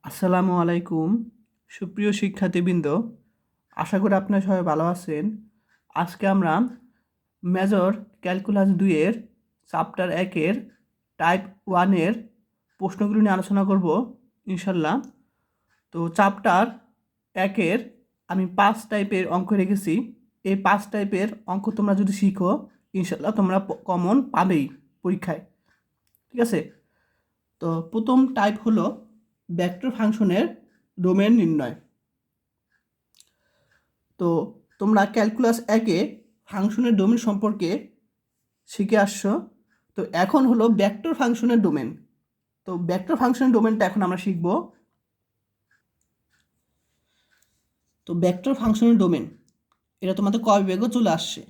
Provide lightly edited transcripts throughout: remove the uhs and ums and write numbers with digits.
আসসালামু আলাইকুম সুপ্রিয় শিক্ষার্থীবৃন্দ, আশা করি আপনারা সবাই ভালো আছেন। আজকে আমরা মেজর ক্যালকুলাস 2-এর চ্যাপ্টার 1-এর টাইপ 1-এর প্রশ্নগুলো নিয়ে আলোচনা করব ইনশাল্লাহ। তো চ্যাপ্টার 1-এর আমি 5 টাইপের অঙ্ক রেখেছি। এই 5 টাইপের অঙ্ক তোমরা যদি শিখো ইনশাল্লাহ তোমরা কমন পাবেই পরীক্ষায়, ঠিক আছে? তো প্রথম টাইপ হলো ভেক্টর ফাংশনের ডোমেন নির্ণয়। তো তোমরা ক্যালকুলাস 1-এ ফাংশনের ডোমেন সম্পর্কে শিখে আসছো। তো এখন হলো ভেক্টর ফাংশনের ডোমেন। তো ভেক্টর ফাংশনের ডোমেনটা এখন আমরা শিখব। তো ভেক্টর ফাংশনের ডোমেন এটা তোমাদের ক বিভাগে চলে আসছে।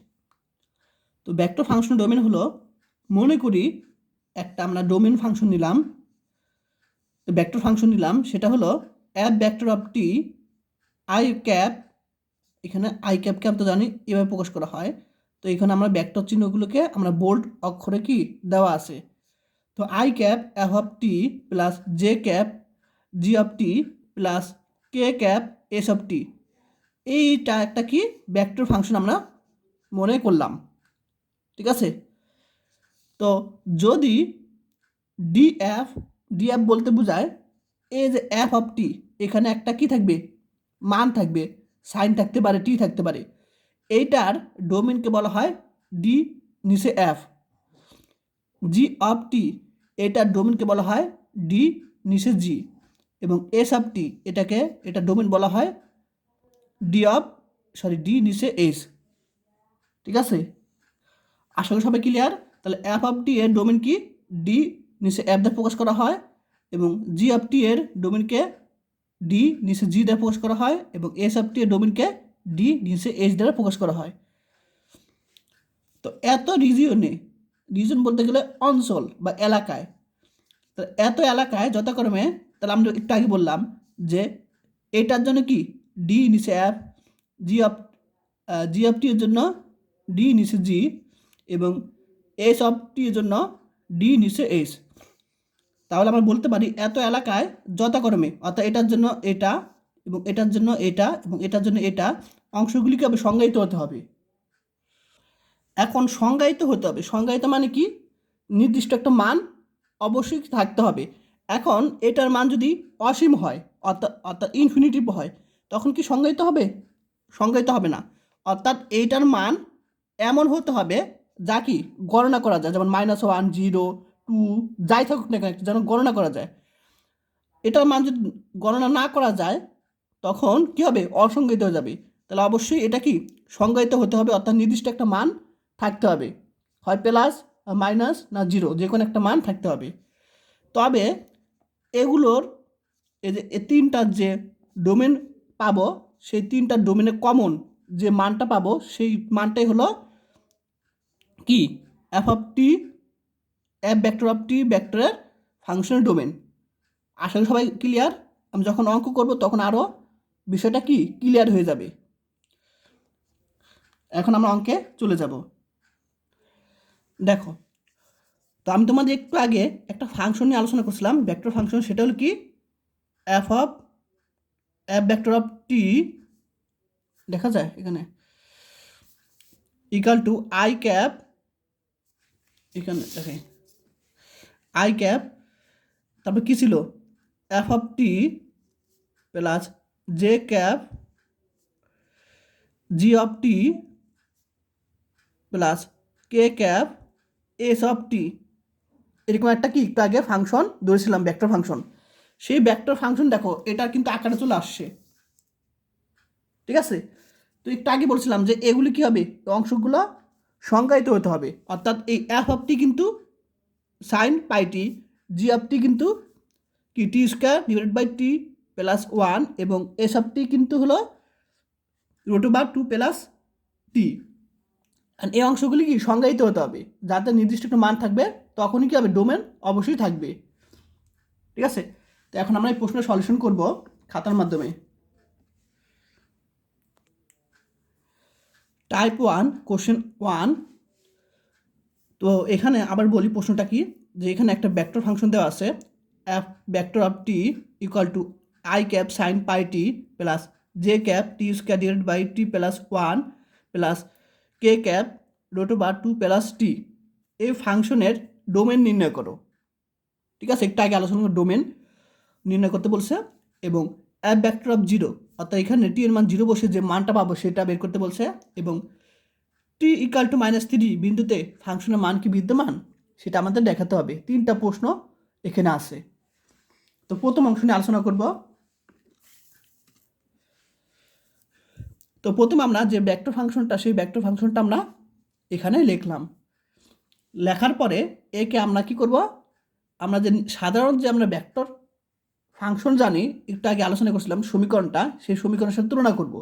তো ভেক্টর ফাংশনের ডোমেন হলো, মনে করি একটা আমরা ডোমেন ফাংশন নিলাম, ভেক্টর ফাংশন নিলাম, সেটা হলো F vector of T I cap. এখানে আই ক্যাপ ক্যাপ তো জানি এভাবে প্রকাশ করা হয়। তো এখানে আমরা ভেক্টর চিহ্নগুলোকে আমরা বোল্ড অক্ষরে কি দেওয়া আছে। তো I cap F of T plus J cap G of T plus K cap S of T, এইটা একটা কি ভেক্টর ফাংশন আমরা মনে করলাম, ঠিক আছে? তো যদি ডিএফ ডিএফ বলতে বোঝায় এই যে এফ অফ টি, এখানে একটা কি থাকবে, মান থাকবে, সাইন থাকতে পারে, টি থাকতে পারে। এইটার ডোমেনকে বলা হয় ডি নিচে এফ। জি অফ টি এটার ডোমেনকে বলা হয় ডি নিচে জি। এবং এস অফ টি এটা ডোমেন বলা হয় ডি নিচে এস, ঠিক আছে? আশা করি সবাই ক্লিয়ার। তাহলে এফ অফ টি এর ডোমেন কি, ডি নিচে এফ দ্বারা প্রকাশ করা হয়, এবং জি অফ টি এর ডোমেনকে ডি নিচে জি দ্বারা প্রকাশ করা হয়, এবং এস অফ টি এর ডোমেনকে ডি নিচে এইচ দ্বারা প্রকাশ করা হয়। তো এত রিজিয়ন বলতে গেলে অঞ্চল বা এলাকায়, তো এত এলাকায় যথাক্রমে, তাহলে আমরা একটু আগে বললাম যে এটার জন্য কি ডি নিচে F, G of G of T এর জন্য ডি নিচে জি, এবং এস অফ টি এর জন্য ডি নিচে এস। তাহলে আমরা বলতে পারি এত এলাকায় যথাক্রমে, অর্থাৎ এটার জন্য এটা, এবং এটার জন্য এটা, এবং এটার জন্য এটা, অংশগুলিকে হবে সংজ্ঞায়িত হতে হবে। এখন সংজ্ঞায়িত হতে হবে, সংজ্ঞায়িত মানে কি, নির্দিষ্ট একটা মান অবশ্যই থাকতে হবে। এখন এটার মান যদি অসীম হয়, অর্থাৎ অর্থাৎ ইনফিনিটিভ হয়, তখন কি সংজ্ঞায়িত হবে? সংজ্ঞায়িত হবে না। অর্থাৎ এইটার মান এমন হতে হবে যা কি গণনা করা যায়, যেমন -1, 0, 2, যাই থাকুক না কেন যেন গণনা করা যায়। এটার মান যদি গণনা না করা যায় তখন কি হবে, অসংজ্ঞায়িত হয়ে যাবে। তাহলে অবশ্যই এটা কি সংজ্ঞায়িত হতে হবে, অর্থাৎ নির্দিষ্ট একটা মান থাকতে হবে, হয় প্লাস মাইনাস না জিরো, যে কোনো একটা মান থাকতে হবে। তবে এগুলোর এই যে তিনটার যে ডোমেন পাবো, সেই তিনটা ডোমেনে কমন যে মানটা পাবো সেই মানটাই হলো কি, F of T, F vector of T ভেক্টরের ফাংশনের ডোমেন। আশা করি সবাই ক্লিয়ার। আমি যখন অঙ্ক করব তখন আরও বিষয়টা কি ক্লিয়ার হয়ে যাবে। এখন আমরা অঙ্কে চলে যাব। দেখো, তো আমি তোমাদের একটু আগে একটা ফাংশন নিয়ে আলোচনা করছিলাম, ভেক্টর ফাংশন, সেটা হলো কি এফ ভেক্টর অফ টি, দেখা যায় এখানে, ইকাল টু আই ক্যাপ, এখানে দেখে আই ক্যাপ, তারপর কী ছিল, F of T plus J cap G of T plus K cap S of T. এরকম একটা কি একটু আগে ফাংশন ধরেছিলাম, ভেক্টর ফাংশন। সেই ভেক্টর ফাংশন দেখো এটা কিন্তু আকারে চলে আসছে, ঠিক আছে? তো একটু আগে বলছিলাম যে এগুলি কি হবে, অংশগুলো সংজ্ঞায়িত হতে হবে। অর্থাৎ এই এফ অফ টি কিন্তু sign pi T, G of T কিন্তু কি T square divided by T plus 1, এবং এস অফ টি কিন্তু হলো √2 প্লাস টি। আর এই অংশগুলি কি সংজ্ঞায়িত হতে হবে, যাতে নির্দিষ্ট একটা মান থাকবে, তখনই কি হবে, ডোমেন অবশ্যই থাকবে, ঠিক আছে? তো এখন আমরা এই প্রশ্নের সলিউশন করব খাতার মাধ্যমে। Type 1 question 1। তো এখানে আবার বলি প্রশ্নটা কি, যে এখানে একটা ভেক্টর ফাংশন দেওয়া আছে, F vector of T equal to I cap sine pi T plus J cap T square divided by T plus 1 plus K cap root over 2 plus T এই ফাংশনের ডোমেন নির্ণয় করো। ঠিক আছে, একটু আগে আলোচনা করে ডোমেন নির্ণয় করতে বলছে এবং অ্যাপ ভেক্টর অফ জিরো অর্থাৎ এখানে টি এর মান জিরো বসে যে মানটা পাবো সেটা বের করতে বলছে এবং টি ইকাল টু -3 বিন্দুতে ফাংশনের মান কি বিদ্যমান সেটা আমাদের দেখাতে হবে। 3টা প্রশ্ন এখানে আছে। তো প্রথম অংশ নিয়ে আলোচনা করব। তো প্রথমে আমরা যে ভেক্টর ফাংশনটা সেই ভেক্টর ফাংশনটা আমরা এখানে লিখলাম। লেখার পরে একে আমরা কি করব, আমরা যে সাধারণ যে আমরা ভেক্টর ফাংশন জানি একটু আগে আলোচনা করছিলাম সমীকরণটা, সেই সমীকরণের সাথে তুলনা করব।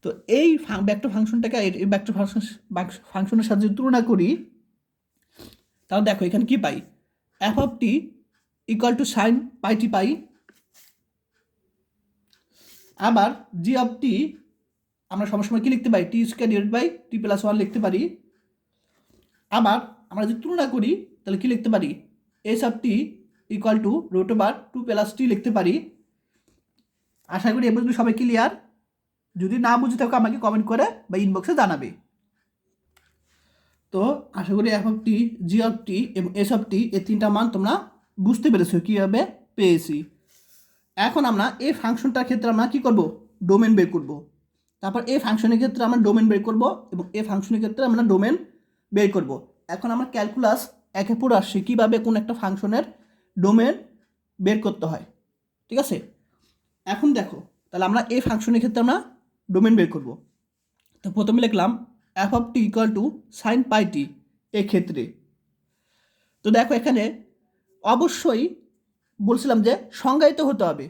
তো এই ভেক্টর ফাংশনটাকে এই ভেক্টর ফাংশনের সাথে যদি তুলনা করি তাহলে দেখো এখানে কি পাই, F of T equal to sine pi T পাই, আবার জি অফ টি আমরা সবসময় কি লিখতে পারি, T square divided by T plus 1 লিখতে পারি। আবার আমরা যদি তুলনা করি তাহলে কি লিখতে পারি, S of T equal to root over 2 plus T লিখতে পারি। আশা করি এবার সবাই ক্লিয়ার। যদি না বুঝে থাকো আমাকে কমেন্ট করে বা ইনবক্সে জানাবে। তো আশা করি F of T, G of T এবং এস অফ টি এই 3টা মান তোমরা বুঝতে পেরেছো কীভাবে পেয়েছি। এখন আমরা এই ফাংশনটার ক্ষেত্রে আমরা কী করব, ডোমেন বের করব। তারপর এই ফাংশনের ক্ষেত্রে আমরা ডোমেন বের করব এবং এই ফাংশনের ক্ষেত্রে আমরা ডোমেন বের করব। এখন আমরা ক্যালকুলাস একে পড়ে আসছি কীভাবে কোন একটা ফাংশনের ডোমেন বের করতে হয়। ঠিক আছে, এখন দেখো তাহলে আমরা এই ফাংশনের ক্ষেত্রে আমরা ডোমেন বের করব। তো প্রথমে লিখলাম F of T equal to sine pi T এক্ষেত্রে। তো দেখো এখানে অবশ্যই বলছিলাম যে সংজ্ঞায়িত হতে হবে।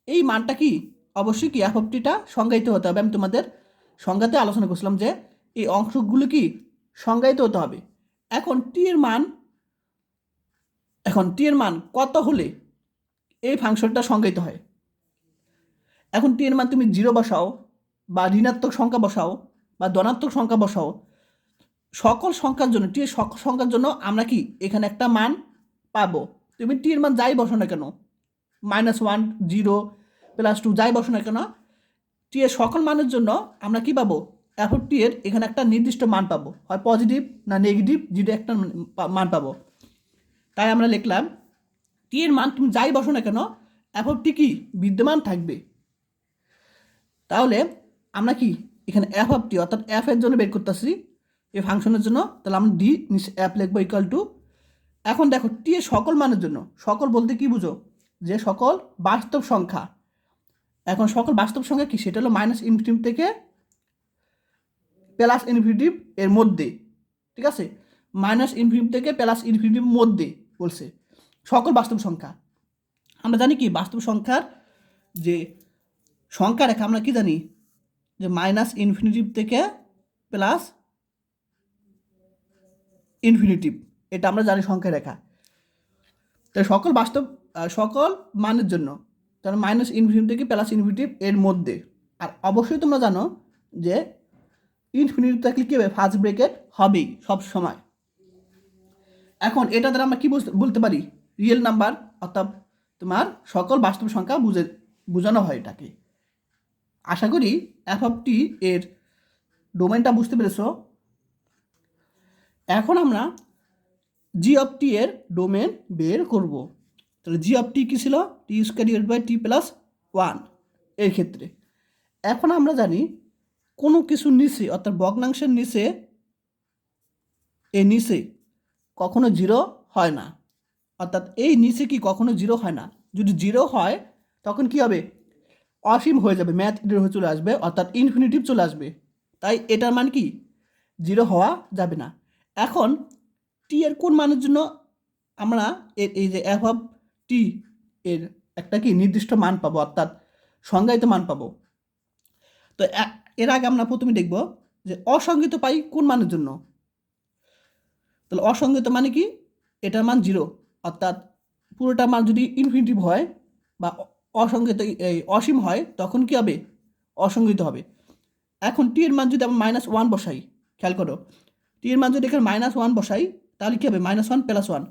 এই মানটা কি অবশ্যই কি এফ অফ টিটা সংজ্ঞায়িত হতে হবে। আমি তোমাদের সংজ্ঞাতে আলোচনা করছিলাম যে এই অংশগুলো কি সংজ্ঞায়িত হতে হবে। এখন টি এর মান কত হলে এই ফাংশনটা সংজ্ঞায়িত হয়। এখন টি এর মান তুমি 0 বসাও বা ঋণাত্মক সংখ্যা বসাও বা ধনাত্মক সংখ্যা বসাও, সকল সংখ্যার জন্য টি এর সকল সংখ্যার জন্য আমরা কি এখানে একটা মান পাবো। তুমি টি এর মান যাই বসো না কেন, -1, 0, +2 যাই বসো না কেন, টি এর সকল মানের জন্য আমরা কি পাবো, এফ অফ টি এর এখানে একটা নির্দিষ্ট মান পাবো, হয় পজিটিভ না নেগেটিভ, জিরো একটা মান পাবো। তাই আমরা লিখলাম টি এর মান তুমি যাই বসো না কেন এফ অফ টি কি বিদ্যমান থাকবে। তাহলে আমরা কি এখানে এফ অফ টি অর্থাৎ এফ এর জন্য বের করতেছি এই ফাংশনের জন্য, তাহলে আমরা ডি এফ লিখবো ইকুয়াল টু। এখন দেখো টি এর সকল মানের জন্য, সকল বলতে কি বুঝো, যে সকল বাস্তব সংখ্যা। এখন সকল বাস্তব সংখ্যা কি, সেটা হলো -ইনফিনিটি থেকে +ইনফিনিটি এর মধ্যে। ঠিক আছে, -ইনফিনিটি থেকে +ইনফিনিটির মধ্যে বলছে সকল বাস্তব সংখ্যা। আমরা জানি কি বাস্তব সংখ্যার যে সংখ্যা রেখা আমরা কি জানি, যে -ইনফিনিটি থেকে +ইনফিনিটি, এটা আমরা জানি সংখ্যা রেখা। তাই সকল মানের জন্য তাহলে -ইনফিনিটি থেকে +ইনফিনিটি এর মধ্যে। আর অবশ্যই তোমরা জানো যে ইনফিনিটি থাকলে কী হবে, ফার্স্ট ব্রেকেট হবেই সব সময়। এখন এটা দ্বারা আমরা কি বলতে পারি, রিয়েল নাম্বার অর্থাৎ তোমার সকল বাস্তব সংখ্যা বোঝানো হয় এটাকে। আশা করি এফ অফ টি এর ডোমেনটা বুঝতে পেরেছ। এখন আমরা জি অফ টি এর ডোমেন বের করব। তাহলে জি অফ টি কী ছিল, T square divided by T plus 1 এর ক্ষেত্রে। এখন আমরা জানি কোনো কিছুর নিচে অর্থাৎ ভগ্নাংশের নিচে নিচে কখনো 0 হয় না, অর্থাৎ এই নিচে কি কখনো 0 হয় না। যদি 0 হয় তখন কি হবে, অসীম হয়ে যাবে, ম্যাথ হয়ে চলে আসবে, অর্থাৎ ইনফিনিটিভ চলে আসবে। তাই এটার মান কি 0 হওয়া যাবে না। এখন টি এর কোন মানের জন্য আমরা এই যে এফ অফ টি এর একটা কি নির্দিষ্ট মান পাবো, অর্থাৎ সংজ্ঞায়িত মান পাবো। তো এর আগে আমরা প্রথমে দেখব যে অসংজ্ঞায়িত পাই কোন মানের জন্য। তাহলে অসংজ্ঞায়িত মানে কি, এটার মান 0, অর্থাৎ পুরোটা মান যদি ইনফিনিটিভ হয় বা অসংজ্ঞায়িত অসীম হয় তখন কি হবে, অসংজ্ঞায়িত হবে। এখন টি এর মান যদি আমরা -1 বসাই, খেয়াল করো টি এর মান যদি এখানে -1 বসাই তাহলে কী হবে, -1 + 1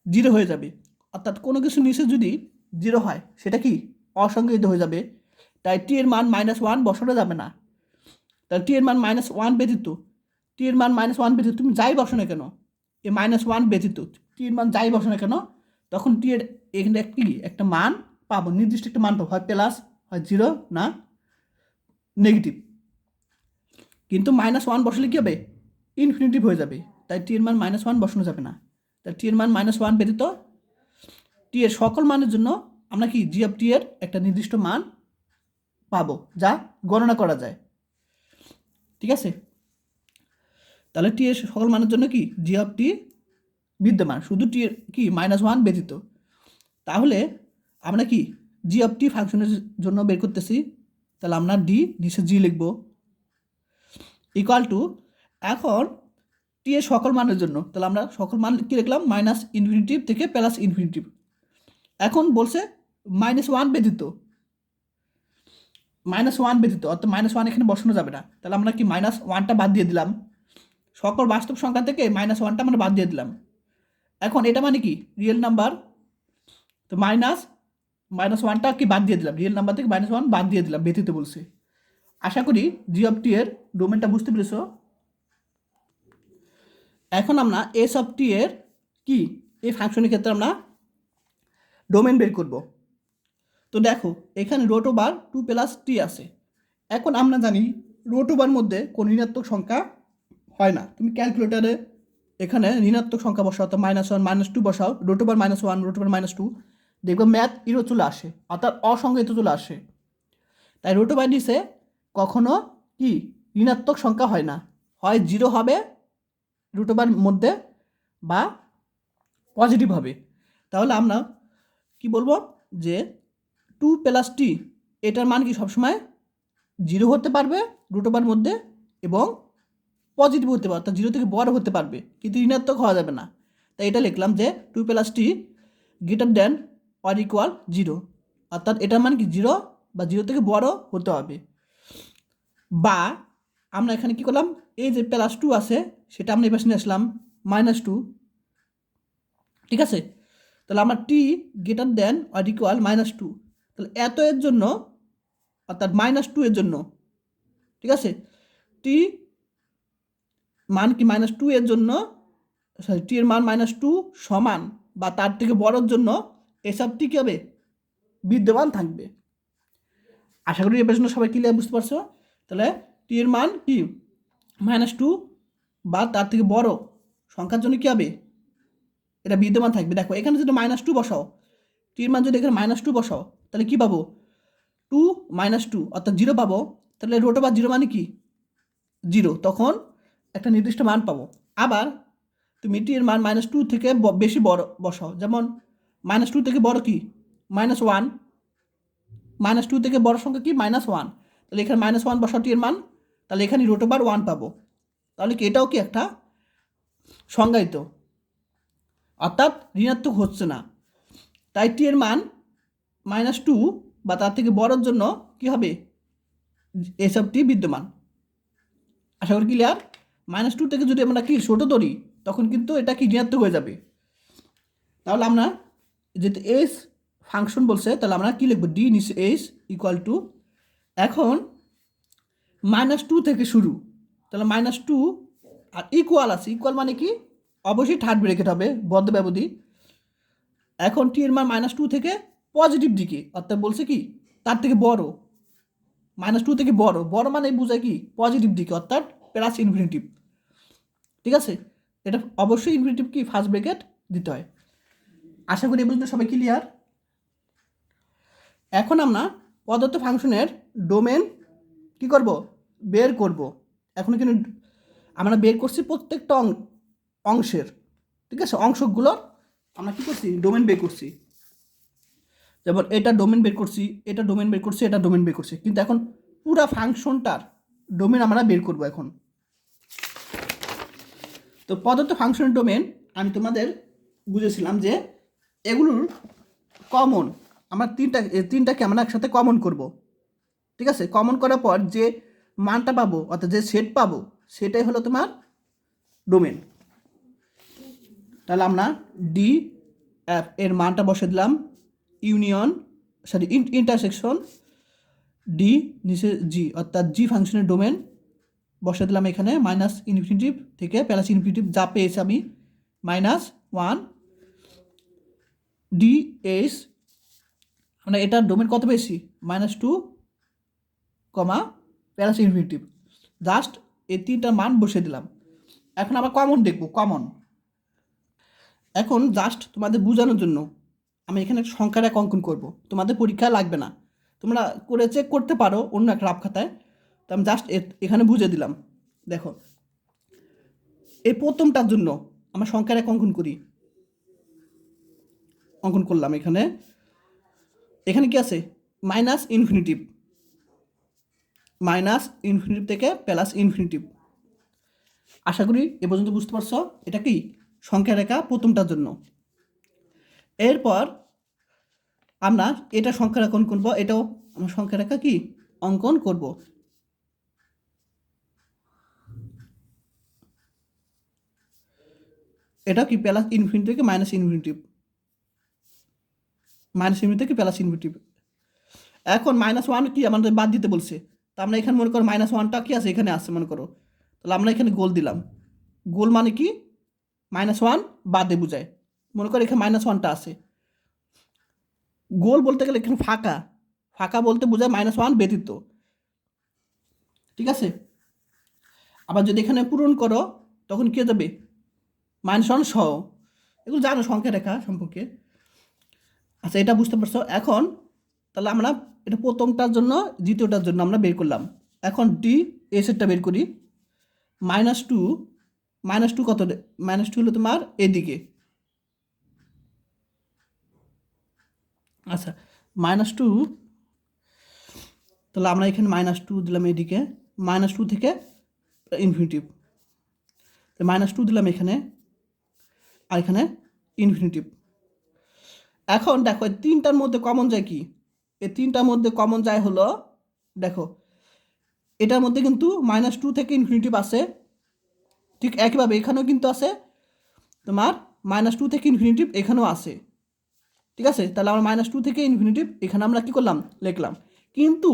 0 হয়ে যাবে। অর্থাৎ কোনো কিছু নিচে যদি জিরো হয় সেটা কি অসংজ্ঞায়িত হয়ে যাবে, তাই টি এর মান -1 বসানো যাবে না। তাহলে টি এর মান -1 ব্যতীত, টি এর মান -1 ব্যতীত তুমি যাই বসো না কেন, এই -1 ব্যতীত টি এর মান যাই বসো না কেন, তখন টি এর এখানে একটা মান পাবো, নির্দিষ্ট একটা মান পাবো, হয় প্লাস হয় জিরো না নেগেটিভ। কিন্তু -1 বসালে কী হবে, ইনফিনিটিভ হয়ে যাবে, তাই টি এর মান -1 বসানো যাবে না। তাই টি এর মান -1 ব্যতীত টি এর সকল মানের জন্য আমরা কি জি অফ টি এর একটা নির্দিষ্ট মান পাবো যা গণনা করা যায়। ঠিক আছে, তাহলে টি এর সকল মানের জন্য কি জি অফ টি বিদ্যমান, শুধু টি এর কি -1 ব্যতীত। তাহলে আমরা কি জি অফ টি ফাংশনের জন্য বের করতেছি, তাহলে আমরা ডি নিচে জি লিখব ইকুয়াল টু, এখন টি এর সকল মানের জন্য তাহলে আমরা সকল মান কি লিখলাম -ইনফিনিটিভ থেকে +ইনফিনিটিভ। এখন বলছে -1 ব্যতীত, -1 ব্যতীত, অর্থাৎ -1 এখানে বসানো যাবে না, তাহলে আমরা কি -1টা বাদ দিয়ে দিলাম, সকল বাস্তব সংখ্যা থেকে -1টা আমরা বাদ দিয়ে দিলাম। এখন এটা মানে কি রিয়েল নাম্বার, তো -1টা কি বাদ দিয়ে দিলাম, রিয়েল নাম্বার থেকে -1 বাদ দিয়ে দিলাম, ব্যতীত বলছে। আশা করি জি অফ টি এর ডোমেনটা বুঝতে পেরেছো। এখন আমরা এস অফ টি এর কি এই ফাংশনের ক্ষেত্রে আমরা ডোমেন বের করব। তো দেখো এখানে রোট ওভার 2 + টি আছে। এখন আমরা জানি রোট ওভার মধ্যে কোনো ঋণাত্মক সংখ্যা হয় না। তুমি ক্যালকুলেটারে এখানে ঋণাত্মক সংখ্যা বসাও, অর্থাৎ -1 -2 বসাও, রোট ওভার -1 রোট ওভার -2, দেখবে ম্যাথ ইরো চলে আসে, অর্থাৎ অসংজ্ঞায়িত চলে আসে। তাই রোট ওভার নিচে কখনো কি ঋণাত্মক সংখ্যা হয় না, হয় জিরো হবে রুট ওভার মধ্যে বা পজিটিভ হবে। তাহলে আমরা কি বলবো যে 2 + টি এটার মান কি সবসময় জিরো হতে পারবে রুট ওভার মধ্যে এবং পজিটিভ হতে পারবে, অর্থাৎ জিরো থেকে বড় হতে পারবে, কিন্তু ঋণাত্মক হওয়া যাবে না। তাই এটা লিখলাম যে 2 + টি গ্রেটার দেন অর ইকুয়াল 0, অর্থাৎ এটার মান কি জিরো বা জিরো থেকে বড় হতে হবে। বা আমরা এখানে কি করলাম, এই যে +2 আছে সেটা আমরা এবার নিয়ে আসলাম -2, ঠিক আছে। তাহলে আমরা টি গ্রেটার দেন অর ইকুয়াল -2, তাহলে এত এর জন্য অর্থাৎ -2 এর জন্য, ঠিক আছে, টি মান কি -2 এর জন্য, সরি টি এর মান -2 সমান বা তার থেকে বড়োর জন্য এসব টি কী হবে বিদ্যমান থাকবে। আশা করি এ প্রশ্ন সবাই ক্লিয়ার বুঝতে পারছো। তাহলে টি এর মান কি -2 বা তার থেকে বড় সংখ্যার জন্য কী হবে এটা বিদ্যমান থাকবে। দেখো এখানে যদি -2 বসাও, টির মান যদি এখানে -2 বসাও তাহলে কী পাবো 2 - 2 অর্থাৎ 0 পাবো। তাহলে রোট ওভার 0 মানে কি 0, তখন একটা নির্দিষ্ট মান পাবো। আবার তুমি টি এর মান -2 থেকে বেশি বড় বসাও, যেমন -2 থেকে বড় কি -1, -2 থেকে বড় সংখ্যা কি -1, তাহলে এখানে -1 বসাও টি এর মান, তাহলে এখানে রোট ওভার 1 পাবো। তাহলে কি এটাও কি একটা সংজ্ঞায়িত, অর্থাৎ ঋণাত্মক হচ্ছে না। তাই টি এর মান -2 বা তার থেকে বড়োর জন্য কি হবে এসব টি বিদ্যমান। আশা করি ক্লিয়ার। -2 থেকে যদি আমরা কি ছোট ধরি তখন কিন্তু এটা কি ঋণাত্মক হয়ে যাবে। তাহলে আমরা যেহেতু এস ফাংশন বলছে তাহলে আমরা কি লিখবো, ডি নিচে এস ইকুয়াল টু, এখন -2 থেকে শুরু, তাহলে -2 আর ইকুয়াল আছে, ইকুয়াল মানে কি অবশ্যই থার্ড ব্রেকেট হবে বদ্ধ ব্যবধি। এখন টি এর মান -2 থেকে পজিটিভ দিকে, অর্থাৎ বলছে কি তার থেকে বড়, -2 থেকে বড়, বড় মানে বোঝায় কি পজিটিভ দিকে, অর্থাৎ +ইনফিনিটিভ, ঠিক আছে। এটা অবশ্যই ইনফিনিটিভ কি ফার্স্ট ব্রেকেট দিতে হয়। আশা করি এগুলো সবাই ক্লিয়ার। এখন আমরা প্রদত্ত ফাংশনের ডোমেন কি করব বের করব। এখন কিন্তু আমরা বের করছি প্রত্যেকটা অংশের, ঠিক আছে, অংশগুলো আমরা কি করছি ডোমেন বের করছি, যেমন এটা ডোমেন বের করছি, এটা ডোমেন বের করছি, এটা ডোমেন বের করছি, কিন্তু এখন পুরা ফাংশনটার ডোমেন আমরা বের করব এখন। তো প্রদত্ত ফাংশনের ডোমেন আমি তোমাদের বুঝেছিলাম যে এগুলোর কমন আমরা তিনটাকে আমরা একসাথে কমন করব, ঠিক আছে। কমন করার পর যে মানটা পাবো অর্থাৎ যে সেট পাবো সেটাই হলো তোমার ডোমেন। তাহলে আমরা ডি এর মানটা বসে দিলাম ইউনিয়ন ইন্টারসেকশন ডি নিচে জি, অর্থাৎ জি ফাংশনের ডোমেন বসে দিলাম এখানে মাইনাস ইনফিনিটিভ থেকে প্লাস ইনফিনিটিভ যা পেয়েছি আমি -1 ডি এস, মানে এটার ডোমেন কত পেয়েছি -2 প্লাস ইনফিনিটিভ। জাস্ট এই তিনটার মান বসে দিলাম। এখন আবার কমন দেখব, কমন। এখন জাস্ট তোমাদের বোঝানোর জন্য আমি এখানে সংখ্যার এক অঙ্কন করব, তোমাদের পরীক্ষা লাগবে না, তোমরা করে চেক করতে পারো অন্য একটা রাফ খাতায়। তো আমি জাস্ট এখানে বুঝে দিলাম। দেখো এই প্রথমটার জন্য আমরা সংখ্যার এক অঙ্কন করি, অঙ্কন করলাম। এখানে এখানে কি আছে মাইনাস ইনফিনিটিভ থেকে প্লাস ইনফিনিটিভ। আশা করি এ পর্যন্ত বুঝতে পারছো এটা কি সংখ্যা রেখা প্রথমটার জন্য। এরপর আমরা এটা সংখ্যা রেখা অঙ্কন করবো, এটাও আমরা সংখ্যা রেখা কি অঙ্কন করব। এটা কি প্লাস ইনফিনিটি থেকে মাইনাস ইনফিনিটিভ থেকে প্লাস ইনফিনিটিভ। এখন -1 কি আমাদের বাদ দিতে বলছে, তো আমরা এখানে মনে করো -1টা কি আছে এখানে আছে মনে করো, তাহলে আমরা এখানে গোল দিলাম। গোল মানে কি -1 বাদে বোঝায়, মনে করো এখানে -1টা আছে। গোল বলতে গেলে এখানে ফাঁকা, ফাঁকা বলতে বোঝায় -1 ব্যতীত, ঠিক আছে। আবার যদি এখানে পূরণ করো তখন কি যাবে -1 সহ, এগুলো জানো সংখ্যা রেখা সম্পর্কে। আচ্ছা এটা বুঝতে পারছো। এখন তাহলে আমরা এটা প্রথমটার জন্য দ্বিতীয়টার জন্য আমরা বের করলাম। এখন ডি এসেরটা বের করি। -2 কত, -2 হলো তোমার এদিকে। আচ্ছা -2, তাহলে আমরা এখানে -2 দিলাম এদিকে, -2 থেকে ইনফিনিটিভ, -2 দিলাম এখানে, আর এখানে ইনফিনিটিভ। এখন দেখো এই তিনটার মধ্যে কমন যায় কি, এই তিনটার মধ্যে কমন যায় হলো, দেখো এটার মধ্যে কিন্তু -2 থেকে ইনফিনিটিভ আছে, ঠিক একইভাবে এখানেও কিন্তু আছে তোমার -2 থেকে ইনফিনিটিভ এখানেও আছে, ঠিক আছে। তাহলে আমরা -2 থেকে ইনফিনিটিভ এখানে আমরা কি করলাম লিখলাম, কিন্তু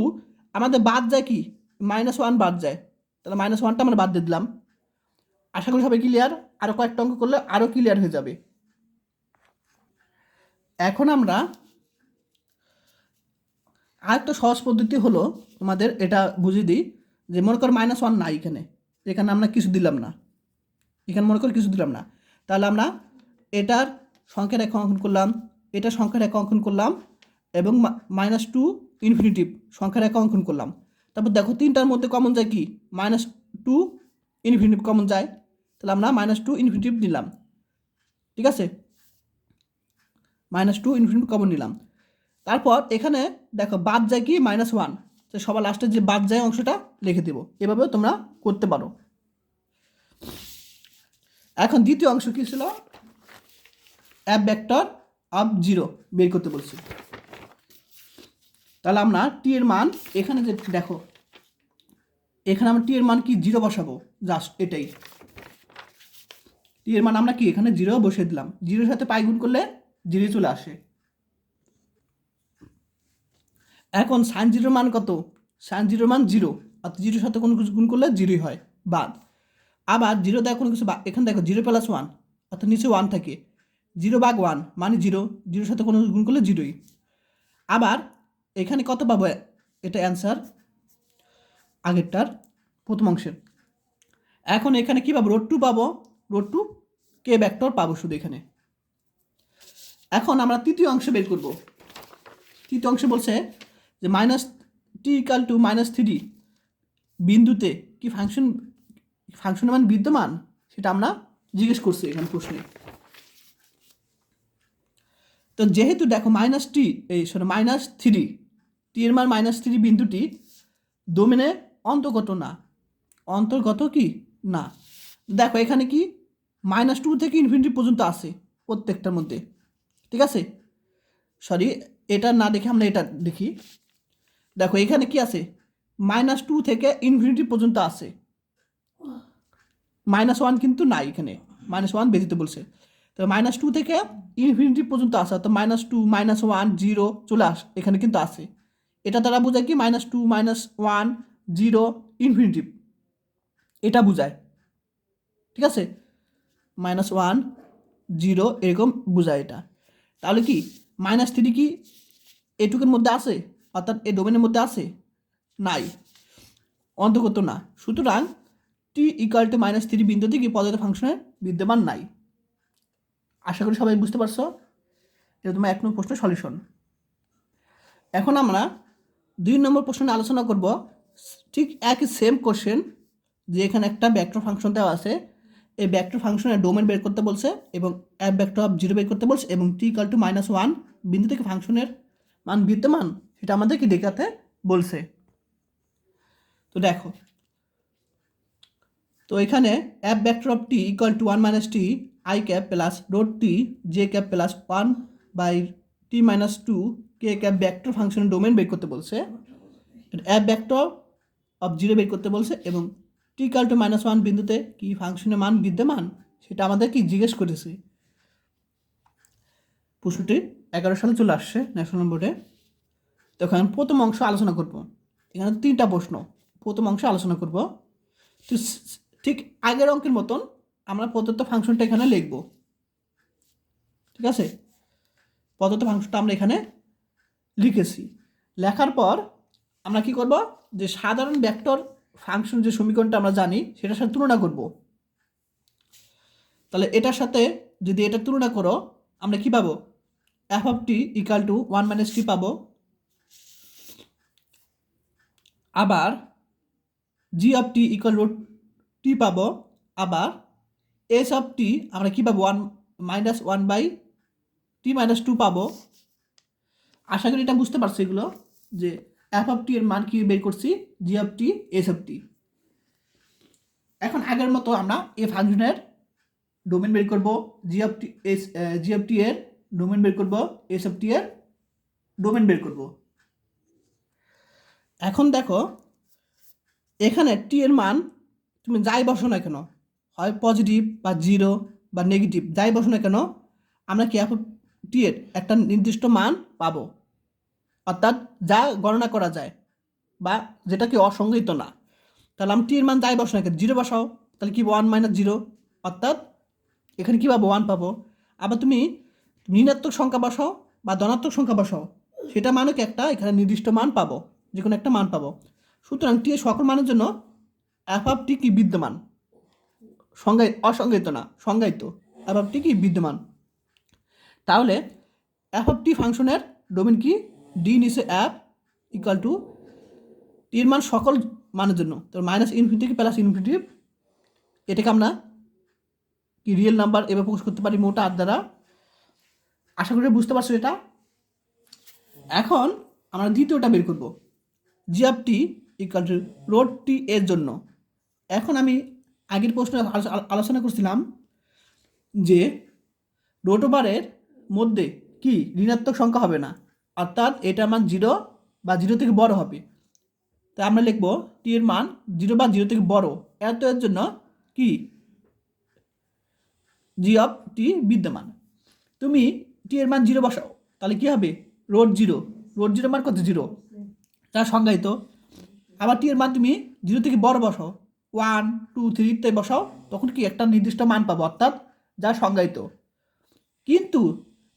আমাদের বাদ যায় কি -1 বাদ যায়, তাহলে -1টা আমরা বাদ দিয়ে দিলাম। আশা করি সবাই ক্লিয়ার, আরও কয়েকটা অঙ্ক করলে আরও ক্লিয়ার হয়ে যাবে। এখন আমরা আরেকটা সহজ পদ্ধতি হলো তোমাদের এটা বুঝিয়ে দিই, যে মনে করো -1 নাই এখানে, এখানে আমরা কিছু দিলাম না, এখানে মনে করো কিছু দিলাম না, তাহলে আমরা এটার সংখ্যা রেখা অঙ্কন করলাম, এটার সংখ্যা রেখা অঙ্কন করলাম, এবং -2 ইনফিনিটিভ সংখ্যা রেখা অঙ্কন করলাম। তারপর দেখো তিনটার মধ্যে কমন যায় কি -2 ইনফিনিটিভ কমন যায়, তাহলে আমরা -2 ইনফিনিটিভ নিলাম, ঠিক আছে, -2 ইনফিনিটিভ কমন নিলাম। তারপর এখানে দেখো বাদ যায় কি -1, তো সবার লাস্টে যে বাদ যায় অংশটা লিখে দেবো, এভাবেও তোমরা করতে পারো। এখন দ্বিতীয় অংশ কি ছিল, অ্যাপ ভেক্টর অফ 0 বের করতে বলছি। তাহলে আমরা টি এর মান এখানে যে দেখো, এখানে আমরা টি এর মান কি 0 বসাবো, জাস্ট এটাই। টি এর মান আমরা কি এখানে 0 বসিয়ে দিলাম, 0-এর সাথে পাই গুণ করলে 0 চলে আসে। এখন সাইন 0 মান কত, সাইন 0 মান 0, অর্থাৎ 0-এর সাথে কোনো কিছু গুণ করলে 0ই হয়, বাদ। আবার 0 দেয় কোনো কিছু, এখানে দেখো 0 + 1 অর্থাৎ নিচে 1 থাকে, 0/1 মানে 0, 0-এর সাথে কোনো গুণ করলে 0ই। আবার এখানে কত পাবো, এটা অ্যান্সার আগেরটার প্রথম অংশের। এখন এখানে কি পাবো, √2 পাবো, √2 কে ভেক্টর পাবো শুধু এখানে। এখন আমরা তৃতীয় অংশ বের করব। তৃতীয় অংশ বলছে যে -t = -3 বিন্দুতে কি ফাংশনের মান বিদ্যমান, সেটা আমরা জিজ্ঞেস করছি এখানে প্রশ্নে। তো যেহেতু দেখো -3 টি এর মান -3 বিন্দুটি ডোমেনে অন্তর্গত না, অন্তর্গত কি না। দেখো এখানে কি -2 থেকে ইনফিনিটি পর্যন্ত আছে প্রত্যেকটার মধ্যে, ঠিক আছে। সরি, এটা না দেখে আমরা এটা দেখি। দেখো এখানে কি আছে, -2 থেকে ইনফিনিটি পর্যন্ত আছে, -1 কিন্তু নাই, এখানে -1 ব্যতীত বলছে। তো -2 থেকে ইনফিনিটি পর্যন্ত আসে, অর্থাৎ -2 -1 0 চলে এখানে কিন্তু আসে। এটা দ্বারা বোঝায় কি -2 -1 0 ইনফিনিটি, এটা বোঝায়। ঠিক আছে, -1 0 এরকম বোঝায় এটা। তাহলে কি -3 কি এটুকুর মধ্যে আছে, অর্থাৎ এই ডোমেনের মধ্যে আছে? নাই, অন্তর্গত না। সুতরাং t = -3 বিন্দুতে কি পদার্থ ফাংশনের বিদ্যমান নাই। আশা করি সবাই বুঝতে পারছো। এটা তোমার 1 নম্বর প্রশ্নের সলিউশন। এখন আমরা 2 নম্বর প্রশ্ন নিয়ে আলোচনা করব। ঠিক একই সেম কোশ্চেন, যে এখানে একটা ভেক্টর ফাংশন দেওয়া আছে, এই ভেক্টর ফাংশনের ডোমেন বের করতে বলছে এবং f ভেক্টর অফ 0 বের করতে বলছে, এবং t = -1 বিন্দু থেকে ফাংশনের মান বিদ্যমান সেটা আমাদেরকে দেখাতে বলছে। তো দেখো, তো এখানে f vector of t = 1 - t i cap plus √t j cap plus 1/t - 2 k cap vector ফাংশনের ডোমেন বের করতে বলছে। f ভেক্টর অফ 0 বের করতে বলছে এবং t = -1 বিন্দুতে কি ফাংশনের মান বিদ্যমান সেটা আমাদের কি জিজ্ঞেস করেছে। প্রশ্নটি 11 সালে চলে আসছে ন্যাশনাল বোর্ডে। তো এখন প্রথম অংশ আলোচনা করব। এখানে 3টা প্রশ্ন, প্রথম অংশে আলোচনা করব। তো ঠিক আগের অঙ্কের মতন আমরা প্রদত্ত ফাংশনটা এখানে লিখব। ঠিক আছে, প্রদত্ত ফাংশনটা আমরা এখানে লিখেছি। লেখার পর আমরা কি করব, যে সাধারণ ভেক্টর ফাংশন যে সমীকরণটা আমরা জানি সেটার সাথে তুলনা করব। তাহলে এটার সাথে যদি এটা তুলনা করো, আমরা কি পাবো? f of t = 1 - t পাবো। আবার g of t = √t পাবো। আবার s of t আমরা কি পাবো? 1 - 2 পাবো। আশা করি এটা বুঝতে পারছো এগুলো, যে f of t এর মান কি বের করছি, g of t, s of t। এখন আগের মতো আমরা এই ফাংশনের ডোমেন বের করব, g of t এর ডোমেন বের করব, s of t এর ডোমেন বের করব। এখন দেখো, এখানে t এর মান তুমি যাই বসো না কেন, হয় পজিটিভ বা 0 বা নেগেটিভ, যাই বসো না কেন, আমরা কি f of t এর একটা নির্দিষ্ট মান পাবো, অর্থাৎ যা গণনা করা যায় বা যেটা কি অসংজ্ঞায়িত না। তাহলে আমি টি এর মান যাই বসো না কেন, 0 বসাও, তাহলে কি 1 - 0, অর্থাৎ এখানে কি পাবো? 1 পাবো। আবার তুমি ঋণাত্মক সংখ্যা বসাও বা ধনাত্মক সংখ্যা বসাও, সেটা মানে কি একটা এখানে নির্দিষ্ট মান পাবো, যে কোনো একটা মান পাবো। সুতরাং টি এর সকল মানের জন্য f of t কি বিদ্যমান, অসংজ্ঞায়িত না, সংজ্ঞায়িত। f of t কি বিদ্যমান। তাহলে f of t ফাংশনের ডোমেন কি? d নিচে f = t এর মান সকল মানের জন্য, তো -∞ থেকে +∞, এটাকে আমরা কি রিয়েল নাম্বার এভাবে প্রকাশ করতে পারি মোটা আর দ্বারা। আশা করি বুঝতে পারছো এটা। এখন আমরা দ্বিতীয়টা বের করব, g of t = √t এর জন্য। এখন আমি আগের প্রশ্নে আলোচনা করছিলাম যে √এর মধ্যে কি ঋণাত্মক সংখ্যা হবে না, অর্থাৎ এটার মান 0 বা 0 থেকে বড় হবে। তাই আমরা লিখব t এর মান 0 বা 0 থেকে বড়, এর জন্য কি g of t বিদ্যমান। তুমি t এর মান 0 বসাও, তাহলে কি হবে? √0 মান কত? 0, যা সংজ্ঞায়িত। আবার t এর মান তুমি 0 থেকে বড় বসাও, 1 2 3 ইত্যাদি বসাও, তখন কি একটা নির্দিষ্ট মান পাবো, অর্থাৎ যা সংজ্ঞায়িত। কিন্তু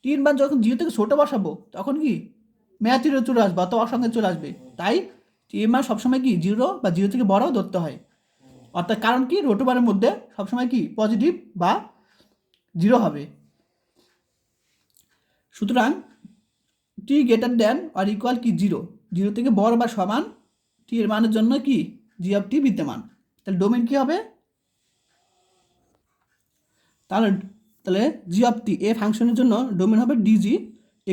t এর মান যখন 0 থেকে ছোট বসাবো, তখন কি ম্যাথিরও চলে আসবে, অথবা অসংখ্যে চলে আসবে। তাই t এর মান সবসময় কি 0 বা 0 থেকে বড় ধরতে হয়, অর্থাৎ কারণ কি √এর মধ্যে সবসময় কি পজিটিভ বা 0 হবে। সুতরাং t > কি 0 থেকে বড় বা সমান t এর মানের জন্য কি g of t বিদ্যমান। তাহলে ডোমেন কি হবে? তাহলে g of t এ ফাংশনের জন্য ডোমেন হবে dg =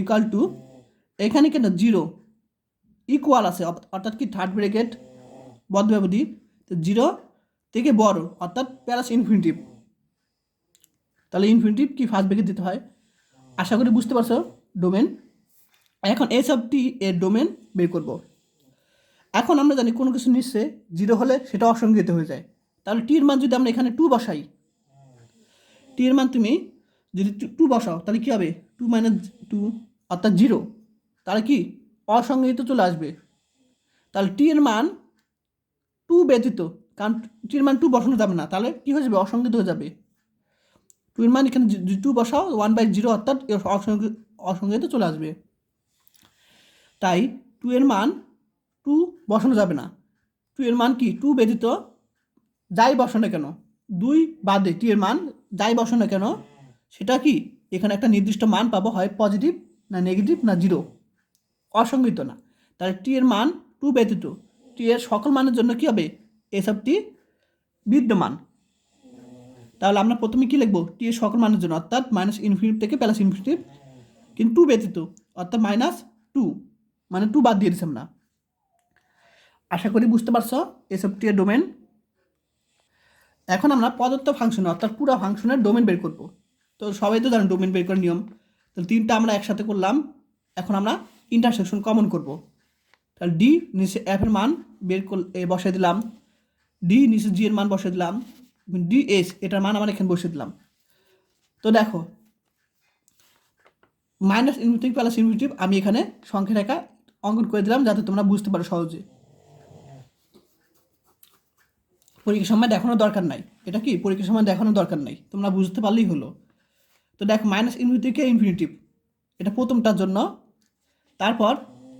এখানে কেন 0 ইকুয়াল আছে, অর্থাৎ কি থার্ড ব্র্যাকেট বন্ধ ব্যবধি, তো 0 থেকে বড় অর্থাৎ +∞। তাহলে ইনফিনিটিভ কি ফার্স্ট ব্র্যাকেট দিতে হয়। আশা করি বুঝতে পারছো ডোমেন। এখন s of t এর ডোমেন বের করব। এখন আমরা জানি কোনো কিছু নিচ্ছে 0 হলে সেটা অসংজ্ঞায়িত হয়ে যায়। তাহলে t এর মান যদি আমরা এখানে 2 বসাই, t এর মান তুমি যদি টু বসাও তাহলে কী হবে, 2 - 2 অর্থাৎ 0, তাহলে কি অসংজ্ঞায়িত চলে আসবে। তাহলে টি এর মান 2 ব্যতীত, কারণ টি এর মান 2 বসানো যাবে না, তাহলে কী হয়ে যাবে, অসংজ্ঞায়িত হয়ে যাবে। 2 এর মান এখানে যদি 2 বসাও 1/0 অর্থাৎ অসংজ্ঞায়িত চলে আসবে। তাই 2 এর মান 2 বসানো যাবে না। 2 এর মান কি 2 ব্যতীত যাই বসো না কেন, 2 বাদে টি এর মান যাই বসো না কেন, সেটা কি এখানে একটা নির্দিষ্ট মান পাবো, হয় পজিটিভ না নেগেটিভ না 0, অসংজ্ঞায়িত না। তাহলে টি এর মান 2 ব্যতীত টি এর সকল মানের জন্য কি হবে, এসব টি বিদ্যমান। তাহলে আমরা প্রথমে কি লিখবো, টি এর সকল মানের জন্য অর্থাৎ -∞ থেকে +∞, কিন্তু 2 ব্যতীত অর্থাৎ -2, মানে 2 বাদ দিয়ে দিচ্ছি আমরা। আশা করি বুঝতে পারছো এসব টি এর ডোমেন। এখন আমরা প্রদত্ত ফাংশন অর্থাৎ পুরো ফাংশনের ডোমেন বের করব। তো সবাই তো জানেন ডোমেন বের করার নিয়ম। তো 3টা আমরা একসাথে করলাম। এখন আমরা ইন্টারসেকশন কমন করব। তাহলে ডি নিচে এফ এর মান বের বসিয়ে দিলাম, ডি নিচে জি এর মান বসিয়ে দিলাম, ডি এস এটার মান আমরা এখানে বসিয়ে দিলাম। তো দেখো -∞ থেকে +∞ আমি এখানে সংখ্যা রেখা অঙ্কন করে দিলাম যাতে তোমরা বুঝতে পারো সহজে। পরীক্ষার সময় দেখানোর দরকার নাই, এটা কি পরীক্ষার সময় দেখানোর দরকার নাই, তোমরা বুঝতে পারলেই হলো। তো দেখো -∞ থেকে ইনফিনিটিভ এটা প্রথমটার জন্য, তারপর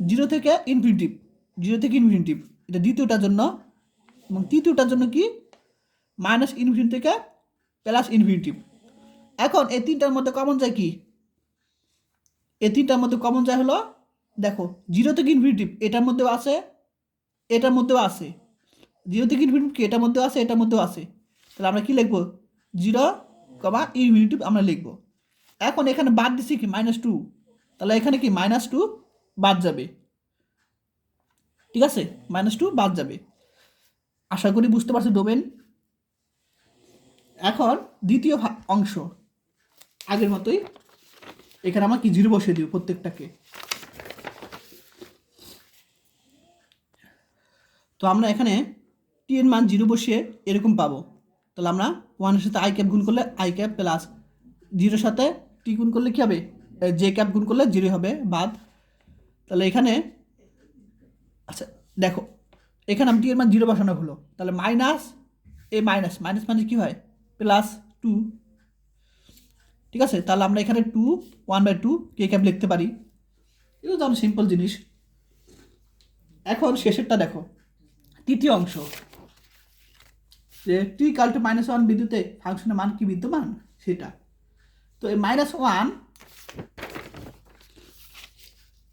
0 থেকে ইনফিনিটিভ, 0 থেকে ইনফিনিটিভ এটা দ্বিতীয়টার জন্য, এবং তৃতীয়টার জন্য কি -∞ থেকে +∞। এখন এই তিনটার মধ্যে কমন যায় কি, এই তিনটার মধ্যে কমন যায় হলো দেখো 0 থেকে ইনফিনিটিভ এটার মধ্যেও আছে, এটার মধ্যেও আছে, 0 থেকে ইনফিনিটিভ কি এটার মধ্যেও আছে, এটার মধ্যেও আছে। তাহলে আমরা কি লিখবো, 0, ইনফিনিটিভ আমরা লিখবো। এখন এখানে বাদ দিচ্ছি কি -2, তাহলে এখানে কি -2 বাদ যাবে, ঠিক আছে, -2 বাদ যাবে। আশা করি বুঝতে পারছো ডোমেন। এখন দ্বিতীয় অংশ আগের মতোই, এখানে আমরা কি 0 বসিয়ে দিব প্রত্যেকটাকে। তো আমরা এখানে টি এর মান 0 বসিয়ে এরকম পাবো। তাহলে আমরা 1 এর সাথে i ক্যাপ গুণ করলে i ক্যাপ প্লাস 0 এর সাথে টি গুণ করলে কি হবে, j ক্যাপ গুণ করলে 0 হবে বাদ। তাহলে এখানে আচ্ছা দেখো এখানে আমি টি এর মান 0 বসানো হলো, তাহলে মাইনাস মাইনাস মানে কি হয় +2, ঠিক আছে। তাহলে আমরা এখানে 2 1/2 কে ক্যাপ লিখতে পারি, এটা তো সিম্পল জিনিস। এখন শেষেরটা দেখো, তৃতীয় অংশ, যে টি = -1 বিন্দুতে ফাংশনের মান কি বিদ্যমান সেটা। তো এই -1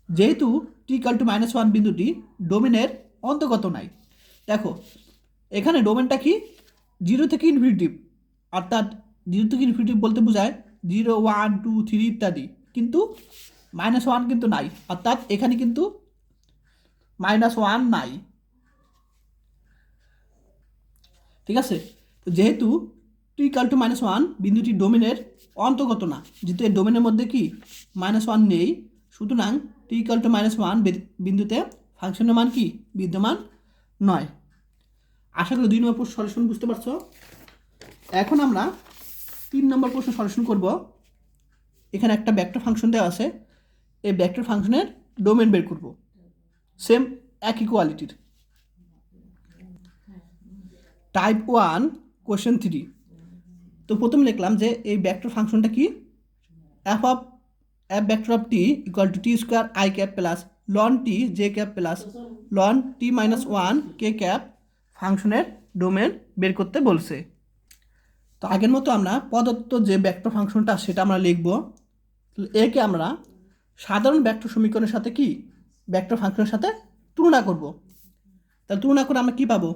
যেহেতু টি = -1 বিন্দুটি ডোমেনের অন্তর্গত নাই, দেখো এখানে ডোমেনটা কি 0 থেকে ইনফিনিটিভ, অর্থাৎ 0 থেকে ইনফিনিটিভ বলতে বোঝায় 0 1 2 3 ইত্যাদি, কিন্তু -1 কিন্তু নাই, অর্থাৎ এখানে কিন্তু -1 নাই, ঠিক আছে। তো যেহেতু টি = -1 বিন্দুটি ডোমেনের অন্তর্গত না, যেহেতু এই ডোমেনের মধ্যে কি -1 নেই, সুতরাং টি = -1 বিন্দুতে ফাংশনের মান কি বিদ্যমান নয়। আশা করি 2 নম্বর প্রশ্ন সলিউশন বুঝতে পারছো। এখন আমরা 3 নম্বর প্রশ্ন সলিউশন করব। এখানে একটা ভেক্টর ফাংশন দেওয়া আছে, এই ভেক্টর ফাংশনের ডোমেন বের করব, সেম একই কোয়ালিটির। Type 1 question 3। তো প্রথমে লিখলাম যে এই ভেক্টর ফাংশনটা কি, f vector of T = t² i cap plus ln t j cap plus ln t - 1 k cap ফাংশনের ডোমেন বের করতে বলছে। তো আগের মতো আমরা প্রদত্ত যে ভেক্টর ফাংশনটা সেটা আমরা লিখব। একে আমরা সাধারণ ভেক্টর সমীকরণের সাথে কি ভেক্টর ফাংশনের সাথে তুলনা করব। তাহলে তুলনা করে আমরা কি পাবো,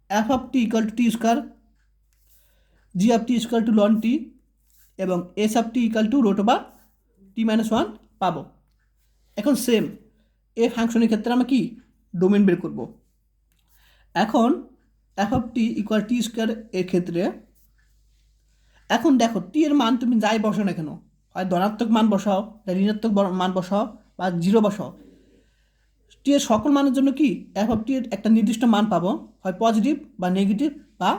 f = t², g = ln t এবং s = √t - 1 পাবো। এখন সেম এই ফাংশনের ক্ষেত্রে আমরা কি ডোমেন বের করব। এখন f = t² এর ক্ষেত্রে এখন দেখো টি এর মান তুমি যাই বসাও না কেন, হয় ধনাত্মক মান বসাও, ঋণাত্মক মান বসাও বা 0 বসাও, টি এর সকল মানের জন্য কি f এর একটা নির্দিষ্ট মান পাবো, হয় পজিটিভ বা নেগেটিভ বা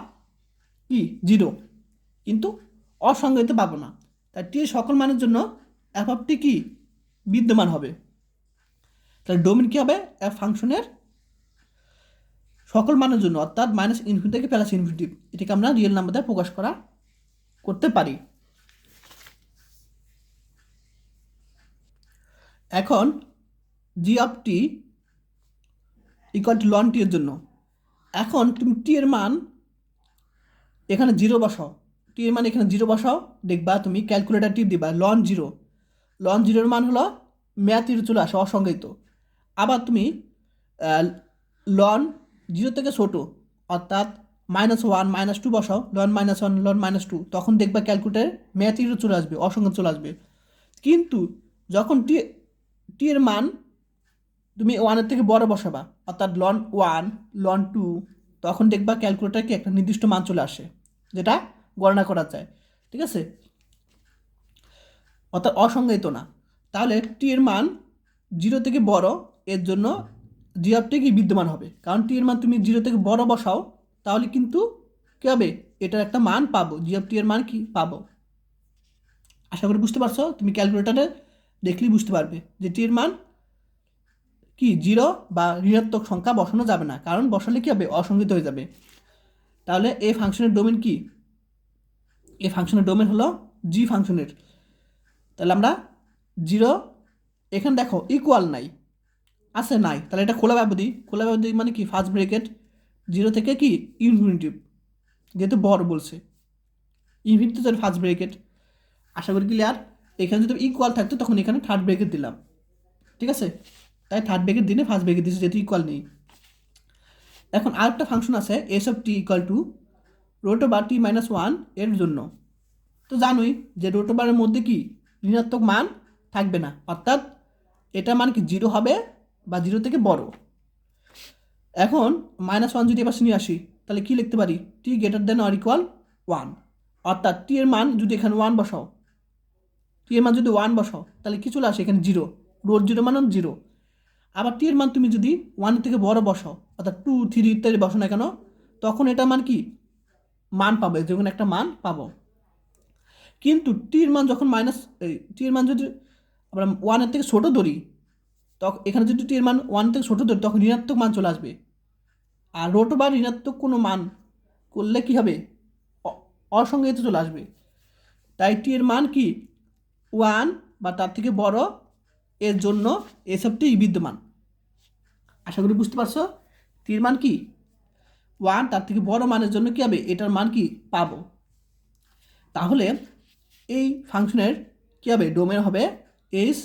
কি 0, কিন্তু অসংজ্ঞায়িত পাবো না। তাই টি এর সকল মানের জন্য এফ অফ টি কি বিদ্যমান হবে। তাহলে ডোমেন কী হবে এফ ফাংশনের সকল মানের জন্য, অর্থাৎ মাইনাস ইনফিনিটি থেকে প্লাস ইনফিনিটি, এটাকে আমরা রিয়েল নাম্বার দ্বারা প্রকাশ করতে পারি। এখন G of T equal to ln T এর জন্য এখন তুমি টি এর মান এখানে 0 বসাও, টি এর মান এখানে 0 বসাও, দেখবা তুমি ক্যালকুলেটার টিপ দিবা লন 0, লন 0 মান হলো ম্যাথ চলে আসে অসংজ্ঞায়িত। আবার তুমি লন 0 থেকে ছোটো অর্থাৎ -1 -2 বসাও, লন -1 লন -2, তখন দেখবা ক্যালকুলেটারে ম্যাথ চলে আসবে, অসংখ্য চলে আসবে। কিন্তু যখন টি এর মান তুমি 1-এর থেকে বড় বসাবা অর্থাৎ লন 1 লন 2, তখন দেখবা ক্যালকুলেটারকে একটা নির্দিষ্ট মান চলে আসে যেটা গণনা করা যায়, ঠিক আছে, অর্থাৎ অসংজ্ঞায়িত না। তাহলে টি এর মান 0 থেকে বড়, এর জন্য জি অফ টি কি বিদ্যমান হবে, কারণ টি এর মান তুমি 0 থেকে বড় বসাও তাহলে কিন্তু কী হবে এটার একটা মান পাবো, জি অফ টি এর মান কি পাবো। আশা করি বুঝতে পারছো, তুমি ক্যালকুলেটারে দেখলেই বুঝতে পারবে যে টি এর মান কি 0 বা ঋণাত্মক সংখ্যা বসানো যাবে না, কারণ বসালে কী হবে অসংজ্ঞায়িত হয়ে যাবে। তাহলে এই ফাংশনের ডোমেন কি, এই ফাংশনের ডোমেন হলো জি ফাংশনের। তাহলে আমরা 0 এখানে দেখো ইকুয়াল নাই, আছে নাই, তাহলে এটা খোলা ব্যবধি, খোলা ব্যবধি মানে কি ফার্স্ট ব্রেকেট 0 থেকে কি ইনফিনিটি, যেহেতু বড় বলছে ইনফিনিটি তো ফার্স্ট ব্রেকেট। আশা করি ক্লিয়ার। এখানে যদি ইকুয়াল থাকতো তখন এখানে থার্ড ব্রেকেট দিলাম, ঠিক আছে, তাই থার্ড ব্রেকেট দিনে ফার্স্ট ব্রেকেট দিচ্ছে যেহেতু ইকুয়াল নেই। এখন আরেকটা ফাংশন আছে S of T equal two √t-1 এর জন্য। তো জানোই যে √এর মধ্যে কি ঋণাত্মক মান থাকবে না, অর্থাৎ এটা মান কি 0 হবে বা 0 থেকে বড়। এখন -1 যদি এবার নিয়ে আসি তাহলে কি লিখতে পারি, টি গ্রেটার দেন অর ইকুয়াল 1, অর্থাৎ টি এর মান যদি এখানে 1 বসাও, টি এর মান যদি 1 বসাও তাহলে কি চলে আসে এখানে 0, √0 মানে 0। আবার টি এর মান তুমি যদি 1 থেকে বড় বসাও অর্থাৎ 2 3 ইত্যাদি বসো না কেন, তখন এটা মান কি মান পাবে, যে কোনো একটা মান পাবো। কিন্তু টির মান যখন টির মান যদি আমরা 1-এর থেকে ছোটো ধরি, তখন এখানে যদি টির মান 1 থেকে ছোটো ধরি তখন ঋণাত্মক মান চলে আসবে। আর বা ঋণাত্মক কোনো মান করলে কি হবে অসংজ্ঞায়িত চলে আসবে। তাই টি এর মান কি 1 বা তার থেকে বড়, এর জন্য এসবটি বিদ্যমান। আশা করি বুঝতে পারছো, টির মান কি 1 তার থেকে বড় মানের জন্য কি হবে এটার মান কি পাবো। তাহলে এই ফাংশনের কী হবে ডোমেন হবে এইচ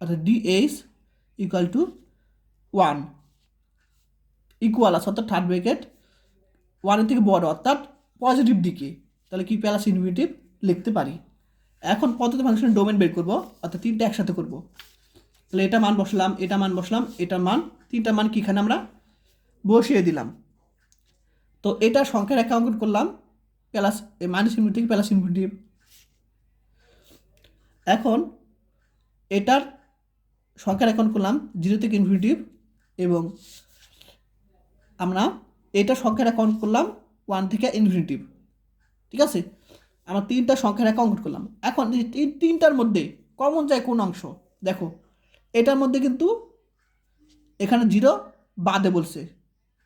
অর্থাৎ ডিএইচ ইকুয়াল টু 1 ইকুয়াল আছে অর্থাৎ থার্ড ব্র্যাকেট 1-এর থেকে বড় অর্থাৎ পজিটিভ দিকে, তাহলে কি প্লাস ইনফিনিটিভ লিখতে পারি। এখন পদ্ধতি ফাংশনের ডোমেন বের করবো অর্থাৎ 3টা একসাথে করব। তাহলে এটা মান বসলাম, এটা মান বসলাম, এটার মান, 3টা মান কি এখানে আমরা বসিয়ে দিলাম। তো এটা সংখ্যার রেখা অঙ্কন করলাম প্লাস মাইনাস ইনফিনিটি থেকে প্লাস ইনফিনিটিভ। এখন এটার সংখ্যার রেখা অঙ্কন করলাম 0 থেকে ইনফিনিটিভ, এবং আমরা এটা সংখ্যার রেখা অঙ্কন করলাম 1 থেকে ইনফিনিটিভ, ঠিক আছে, আমরা 3টা সংখ্যার রেখা অঙ্কন করলাম। এখন এই 3টার মধ্যে কমন যায় কোন অংশ, দেখো এটার মধ্যে কিন্তু এখানে 0 বাদে বলছে,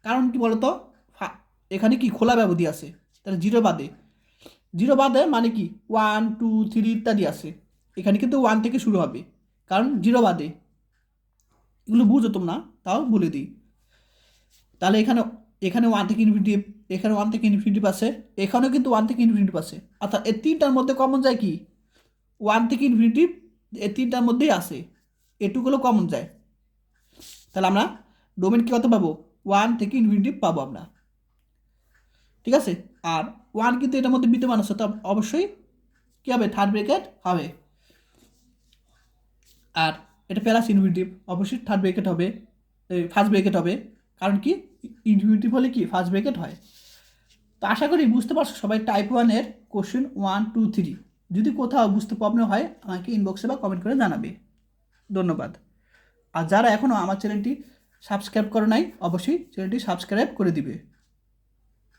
কারণ কি বলতো এখানে কি খোলা ব্যবধি আছে, তাহলে 0 বাদে, 0 বাদে মানে কি 1 2 3 ইত্যাদি আছে, এখানে কিন্তু 1 থেকে শুরু হবে কারণ 0 বাদে, এগুলো বুঝো তোমরা তাও বলে দিই। তাহলে এখানে 1 থেকে ইনফিনিটিভ, এখানে 1 থেকে ইনফিনিটিভ আছে, এখানেও কিন্তু 1 থেকে ইনফিনিটিভ আছে, অর্থাৎ এই 3টার মধ্যে কমন যায় কি 1 থেকে ইনফিনিটিভ, এই 3টার মধ্যেই আছে, এটুকুলো কমন যায়। তাহলে আমরা ডোমেন কি কত পাবো 1 থেকে ইনফিনিটিভ পাবো আমরা, ঠিক আছে। আর 1 কিন্তু এটার মধ্যে বিদ্যমান আছে, তো অবশ্যই কী হবে থার্ড ব্র্যাকেট হবে, আর এটা প্লাস ইনফিনিটিভ অবশ্যই থার্ড ব্র্যাকেট হবে, ফার্স্ট ব্র্যাকেট হবে, কারণ কি ইনফিনিটিভ হলে কি ফার্স্ট ব্র্যাকেট হয়। তো আশা করি বুঝতে পারছো সবাই টাইপ 1-এর কোশ্চেন 1 2 3। যদি কোথাও বুঝতে প্রবলেম হয় আমাকে ইনবক্সে বা কমেন্ট করে জানাবে। ধন্যবাদ। আর যারা এখনও আমার চ্যানেলটি সাবস্ক্রাইব করে নাই অবশ্যই চ্যানেলটি সাবস্ক্রাইব করে দিবে।